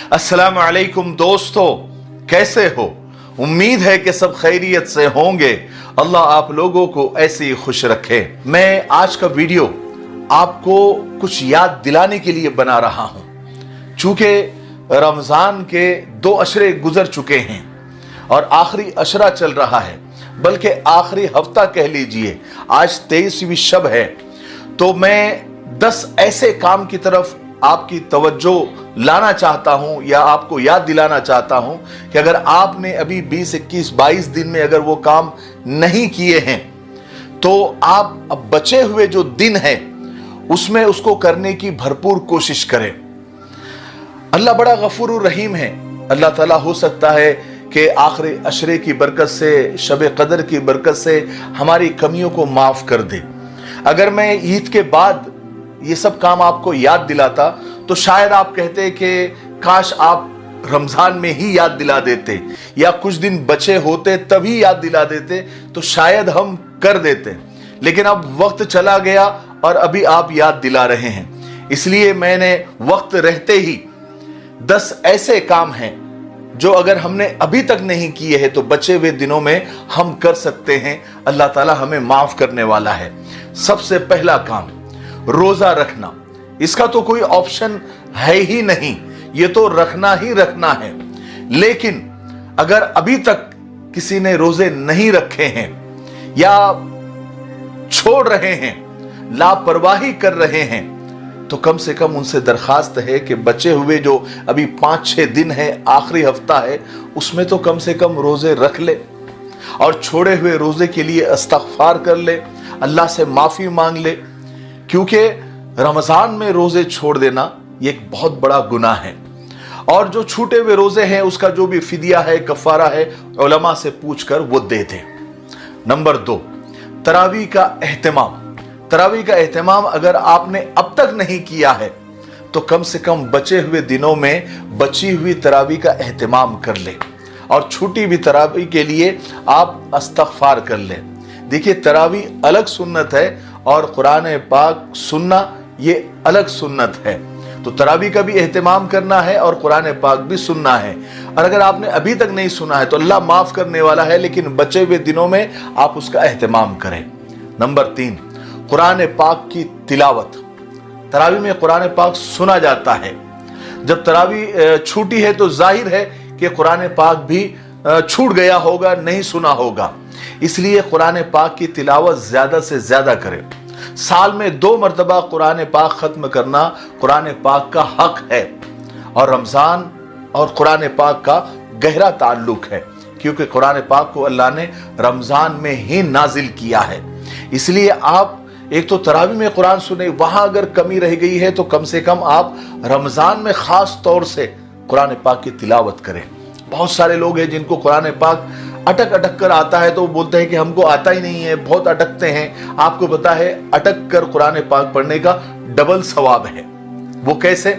अस्सलाम वालेकुम दोस्तों, कैसे हो? उम्मीद है कि सब खैरियत से होंगे। अल्लाह आप लोगों को ऐसे ही खुश रखे। मैं आज का वीडियो आपको कुछ याद दिलाने के लिए बना रहा हूं। चूंकि रमजान के 2 अशरे गुजर चुके हैं और आखिरी अशरा चल रहा है, बल्कि आखिरी हफ्ता कह लीजिए। आज 23वीं शब है, तो मैं 10 ऐसे काम की तरफ आपकी तवज्जो लाना चाहता हूं या आपको याद दिलाना चाहता हूं कि अगर आपने अभी 20, 21, 22 दिन में अगर वो काम नहीं किए हैं तो आप अब बचे हुए जो दिन है उसमें उसको करने की भरपूर कोशिश करें। अल्लाह बड़ा गफूर रहीम है। अल्लाह ताला हो सकता है कि आखिरी अशरे की बरकत से, शब कदर की बरकत से हमारी कमियों को माफ कर दे। अगर मैं ईद के बाद ये सब काम आपको याद दिलाता तो शायद आप कहते कि काश आप रमजान में ही याद दिला देते या कुछ दिन बचे होते तभी याद दिला देते, तो शायद हम कर देते। लेकिन अब वक्त चला गया और अभी आप याद दिला रहे हैं, इसलिए मैंने वक्त रहते ही 10 ऐसे काम हैं जो अगर हमने अभी तक नहीं किए हैं तो बचे हुए दिनों में हम कर सकते हैं। अल्लाह ताला हमें माफ करने वाला है। सबसे पहला काम, रोजा रखना। इसका तो कोई ऑप्शन है ही नहीं, ये तो रखना ही रखना है। लेकिन अगर अभी तक किसी ने रोजे नहीं रखे हैं या छोड़ रहे हैं, लापरवाही कर रहे हैं, तो कम से कम उनसे दरखास्त है कि बचे हुए जो अभी 5-6 दिन है, आखिरी हफ्ता है, उसमें तो कम से कम रोजे रख ले और छोड़े हुए रोजे के लिए इस्तग़फ़ार कर ले, अल्लाह से माफी मांग ले। क्योंकि रमजान में रोजे छोड़ देना ये एक बहुत बड़ा गुनाह है, और जो छूटे हुए रोजे हैं उसका जो भी फिदिया है, कफारा है, उलमा से पूछकर वो दे दे। नंबर 2, तरावी का एहतमाम। तरावी का एहतमाम अगर आपने अब तक नहीं किया है तो कम से कम बचे हुए दिनों में बची हुई तरावी का एहतमाम कर ले और छूटी हुई तरावी के लिए आप इस्तग़फ़ार कर ले। देखिए, तरावी अलग सुन्नत है और कुरान पाक सुनना ये अलग सुन्नत है। तो तरावी का भी एहतमाम करना है और कुरान पाक भी सुनना है। और अगर आपने अभी तक नहीं सुना है तो अल्लाह माफ करने वाला है, लेकिन बचे हुए दिनों में आप उसका एहतमाम करें। नंबर 3, कुरान पाक की तिलावत। तरावी में कुरान पाक सुना जाता है। जब तरावी छूटी है तो जाहिर है कि कुरान पाक भी छूट गया होगा, नहीं सुना होगा। इसलिए कुरान पाक की तिलावत ज्यादा से ज्यादा करें। साल में 2 मरतबा कुरान पाक खत्म करना कुरान पाक का हक है, और रमजान और कुरान पाक का गहरा ताल्लुक है, क्योंकि कुरान पाक को अल्लाह ने रमजान में ही नाजिल किया है। इसलिए आप एक तो तरावी में कुरान सुने, वहां अगर कमी रह गई है तो कम से कम आप रमजान में खास तौर से कुरान पाक की तिलावत करें। बहुत सारे लोग हैं जिनको कुरान पाक अटक अटक कर आता है, तो वो बोलते हैं कि हमको आता ही नहीं है, बहुत अटकते हैं। आपको पता है अटक कर कुरान पाक पढ़ने का डबल सवाब है। वो कैसे?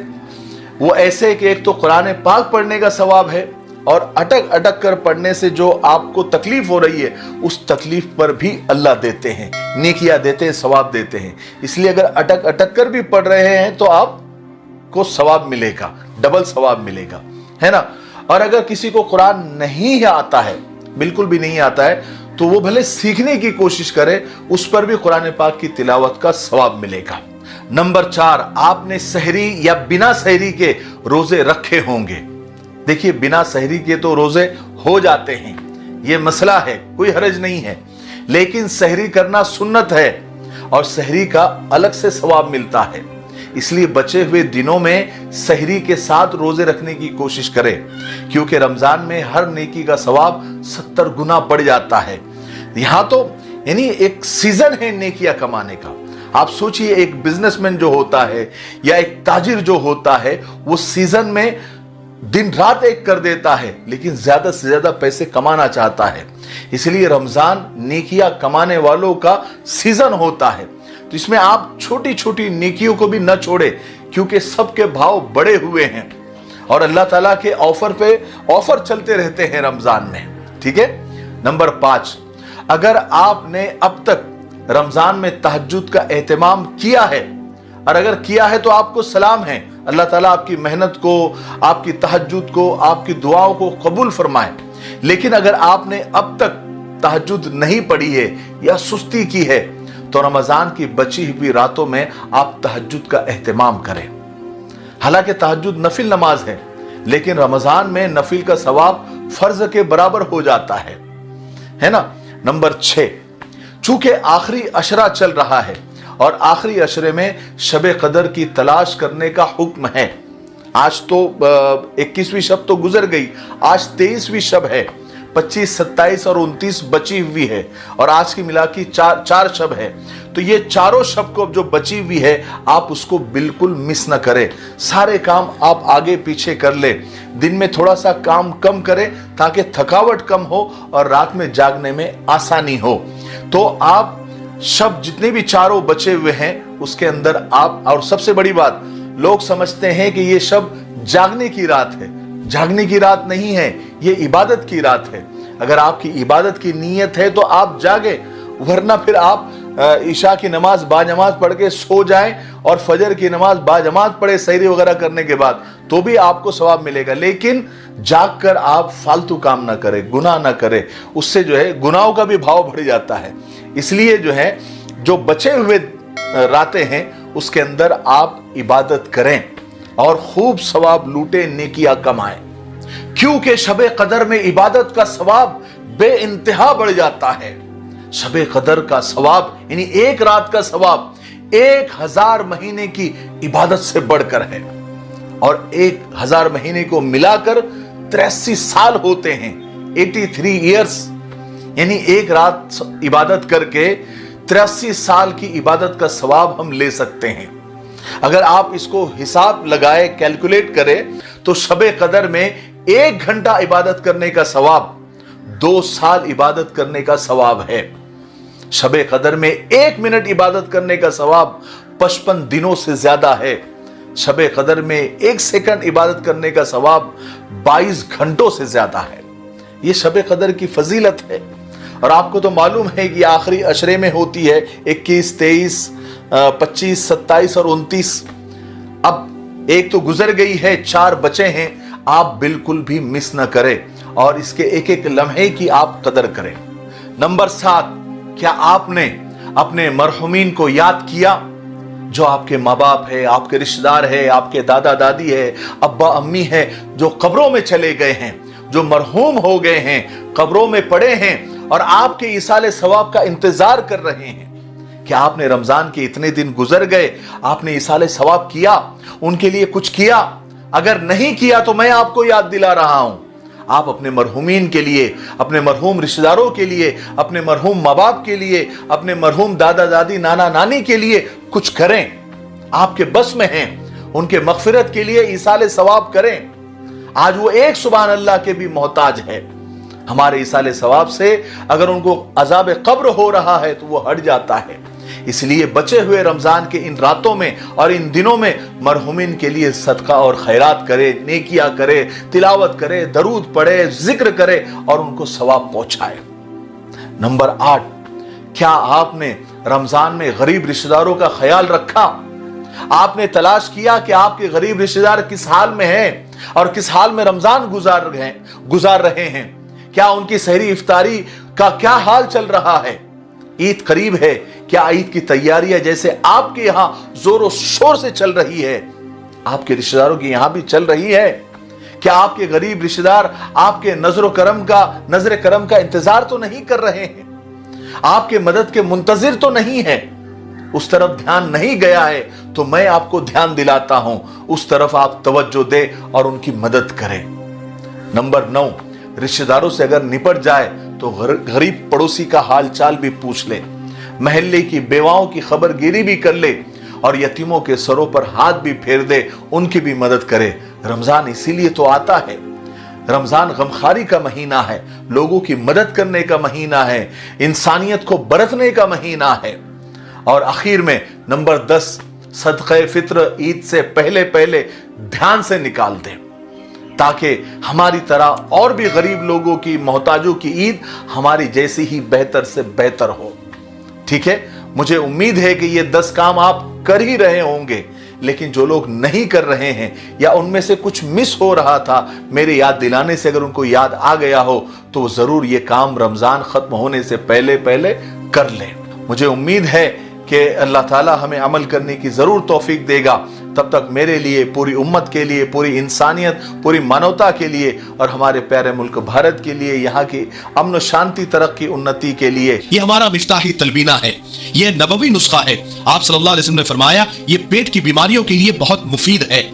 वो ऐसे कि एक तो कुरान पाक पढ़ने का सवाब है, और अटक अटक कर पढ़ने से जो आपको तकलीफ हो रही है उस तकलीफ पर भी अल्लाह देते हैं, नेकियां देते हैं, सवाब देते हैं। इसलिए अगर अटक अटक कर भी पढ़ रहे हैं तो आपको सवाब मिलेगा, डबल सवाब मिलेगा, है ना। और अगर किसी को कुरान नहीं आता है, बिल्कुल भी नहीं आता है, तो वो भले सीखने की कोशिश करे, उस पर भी कुरान पाक की तिलावत का सवाब मिलेगा। नंबर 4, आपने सहरी या बिना सहरी के रोजे रखे होंगे। देखिए, बिना सहरी के तो रोजे हो जाते हैं, ये मसला है, कोई हरज नहीं है। लेकिन सहरी करना सुन्नत है और सहरी का अलग से सवाब मिलता है। इसलिए बचे हुए दिनों में सहरी के साथ रोजे रखने की कोशिश करें, क्योंकि रमजान में हर नेकी का सवाब 70 गुना बढ़ जाता है। यहां तो यानी एक सीजन है नेकियां कमाने का। आप सोचिए, एक बिजनेसमैन जो होता है या एक ताजिर जो होता है, वो सीजन में दिन रात एक कर देता है, लेकिन ज्यादा से ज्यादा पैसे कमाना चाहता है। इसलिए रमजान नेकियां कमाने वालों का सीजन होता है। तो इसमें आप छोटी छोटी नेकियों को भी न छोड़े, क्योंकि सबके भाव बढ़े हुए हैं और अल्लाह ताला के ऑफर पे ऑफर चलते रहते हैं रमजान में। ठीक है। नंबर 5, अगर आपने अब तक रमजान में तहज्जुद का एहतमाम किया है, और अगर किया है तो आपको सलाम है, अल्लाह ताला आपकी मेहनत को, आपकी तहज्जुद को, आपकी दुआओं को कबूल फरमाए। लेकिन अगर आपने अब तक तहज्जुद नहीं पढ़ी है या सुस्ती की है तो रमजान की बची हुई रातों में आप तहज्जुद का एहतमाम करें। हालांकि तहज्जुद नफिल नमाज है, लेकिन रमजान में नफिल का सवाब फर्ज के बराबर हो जाता है ना। नंबर 6, चूंकि आखिरी अशरा चल रहा है और आखिरी अशरे में शब कदर की तलाश करने का हुक्म है। आज तो 21वीं शब तो गुजर गई, आज 23वीं शब है, 25, 27 और 29 बची हुई है और आज की मिला की चार शब है। तो ये चारों शब को जो बची हुई है आप उसको बिल्कुल मिस न करें। सारे काम आप आगे पीछे कर ले, दिन में थोड़ा सा काम कम करें ताकि थकावट कम हो और रात में जागने में आसानी हो। तो आप शब जितने भी चारों बचे हुए हैं उसके अंदर आप, और सबसे बड़ी बात, लोग समझते हैं कि ये शब जागने की रात है। जागने की रात नहीं है, ये इबादत की रात है। अगर आपकी इबादत की नीयत है तो आप जागे, वरना फिर आप ईशा की नमाज बाजमात पढ़ के सो जाएं और फजर की नमाज बाजमात पढ़े सहरी वगैरह करने के बाद, तो भी आपको सवाब मिलेगा। लेकिन जाग कर आप फालतू काम ना करें, गुनाह ना करें, उससे जो है गुनाहों का भी भाव बढ़ जाता है। इसलिए जो है जो बचे हुए रातें हैं उसके अंदर आप इबादत करें और खूब सवाब लूटे, नेकियां कमाएं, क्योंकि शबे कदर में इबादत का सवाब बेइंतहा बढ़ जाता है। शबे कदर का सवाब यानी एक रात का सवाब 1000 महीने की इबादत से बढ़कर है और 1000 महीने को मिलाकर 83 साल होते हैं, 83 ईयर्स। यानी एक रात इबादत करके 83 साल की इबादत का सवाब हम ले सकते हैं। अगर आप इसको हिसाब लगाए, कैलकुलेट करें, तो शबे कदर में 1 घंटा इबादत करने का सवाब 2 साल इबादत करने का सवाब है। शबे कदर में 1 मिनट इबादत करने का सवाब 55 दिनों से ज्यादा है। शबे कदर में 1 सेकंड इबादत करने का सवाब 22 घंटों से ज्यादा है। यह शबे कदर की फजीलत है। और आपको तो मालूम है कि आखिरी अशरे में होती है 21, 23, 25, 27 और 29। अब एक तो गुजर गई है, 4 बचे हैं। आप बिल्कुल भी मिस न करें और इसके एक एक लम्हे की आप कदर करें। नंबर 7, क्या आपने अपने मरहुमीन को याद किया? जो आपके माँ बाप है, आपके रिश्तेदार है, आपके दादा दादी है, अब्बा अम्मी है, जो कब्रों में चले गए हैं, जो मरहूम हो गए हैं, कब्रों में पड़े हैं और आपके इसाले सवाब का इंतजार कर रहे हैं। क्या आपने रमजान के इतने दिन गुजर गए, आपने इसाले सवाब किया, उनके लिए कुछ किया? अगर नहीं किया तो मैं आपको याद दिला रहा हूं, आप अपने मरहूमीन के लिए, अपने मरहूम रिश्तेदारों के लिए, अपने मरहूम माँ बाप के लिए, अपने मरहूम दादा दादी नाना नानी के लिए कुछ करें। आपके बस में हैं, उनके मगफिरत के लिए इसाले सवाब करें। आज वो एक सुभान अल्लाह के भी मोहताज है। हमारे इसाले सवाब से अगर उनको अजाब कब्र हो रहा है तो वो हट जाता है। इसलिए बचे हुए रमजान के इन रातों में और इन दिनों में मरहुमीन के लिए सदका और खैरात करे, नेकियां करे, तिलावत करे, दरूद पढ़े, जिक्र करे और उनको सवाब पहुंचाए। नंबर 8, क्या आपने रमजान में गरीब रिश्तेदारों का ख्याल रखा? आपने तलाश किया कि आपके गरीब रिश्तेदार किस हाल में हैं और किस हाल में रमजान गुजार रहे हैं? क्या उनकी सहरी इफ्तारी का क्या हाल चल रहा है? ईद करीब है, क्या ईद की तैयारियां जैसे आपके यहां जोरों शोर से चल रही है, आपके रिश्तेदारों की यहां भी चल रही है? क्या आपके गरीब रिश्तेदार आपके नजर करम का इंतजार तो नहीं कर रहे हैं? आपके मदद के मुंतजिर तो नहीं है? उस तरफ ध्यान नहीं गया है तो मैं आपको ध्यान दिलाता हूं, उस तरफ आप तवज्जो दे और उनकी मदद करें। नंबर 9, रिश्तेदारों से अगर निपट जाए तो गरीब पड़ोसी का हाल चाल भी पूछ ले, महल्ले की बेवाओं की खबरगिरी भी कर ले और यतीमों के सरों पर हाथ भी फेर दे, उनकी भी मदद करे। रमजान इसीलिए तो आता है। रमजान गमखारी का महीना है, लोगों की मदद करने का महीना है, इंसानियत को बरतने का महीना है। और आखिर में नंबर 10, सदक़े फित्र ईद से पहले पहले ध्यान से निकाल दें ताकि हमारी तरह और भी गरीब लोगों की, मोहताजों की ईद हमारी जैसी ही बेहतर से बेहतर हो। ठीक है, मुझे उम्मीद है कि ये 10 काम आप कर ही रहे होंगे। लेकिन जो लोग नहीं कर रहे हैं या उनमें से कुछ मिस हो रहा था, मेरे याद दिलाने से अगर उनको याद आ गया हो तो जरूर ये काम रमजान खत्म होने से पहले पहले कर लें। मुझे उम्मीद है कि अल्लाह ताला हमें अमल करने की जरूर तौफीक देगा। तब तक मेरे लिए, पूरी उम्मत के लिए, पूरी इंसानियत, पूरी मानवता के लिए और हमारे प्यारे मुल्क भारत के लिए, यहाँ की अमन शांति, तरक्की, उन्नति के लिए ये हमारा मिफ्ताही तलबीना है, ये नबवी नुस्खा है। आप सल्लल्लाहु अलैहि वसल्लम ने फरमाया ये पेट की बीमारियों के लिए बहुत मुफीद है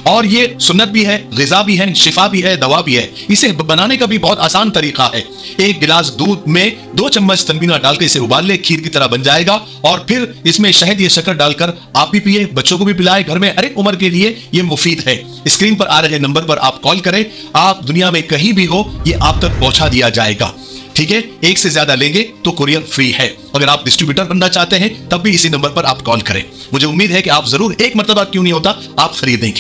और ये सुन्नत भी है, ग़िज़ा भी है, शिफा भी है, दवा भी है। इसे बनाने का भी बहुत आसान तरीका है। एक गिलास दूध में 2 चम्मच तनबीना डालकर इसे उबाल ले, खीर की तरह बन जाएगा और फिर इसमें शहद या शक्कर डालकर आप भी पिए, बच्चों को भी पिलाए। घर में हर एक उम्र के लिए ये मुफीद है। स्क्रीन पर आ रहे नंबर पर आप कॉल करें, आप दुनिया में कहीं भी हो ये आप तक पहुंचा दिया जाएगा। ठीक है, एक से ज्यादा लेंगे तो कुरियर फ्री है। अगर आप डिस्ट्रीब्यूटर बनना चाहते हैं तब भी इसी नंबर पर आप कॉल करें। मुझे उम्मीद है कि आप जरूर, एक मर्तबा क्यों नहीं होता, आप खरीदेंगे।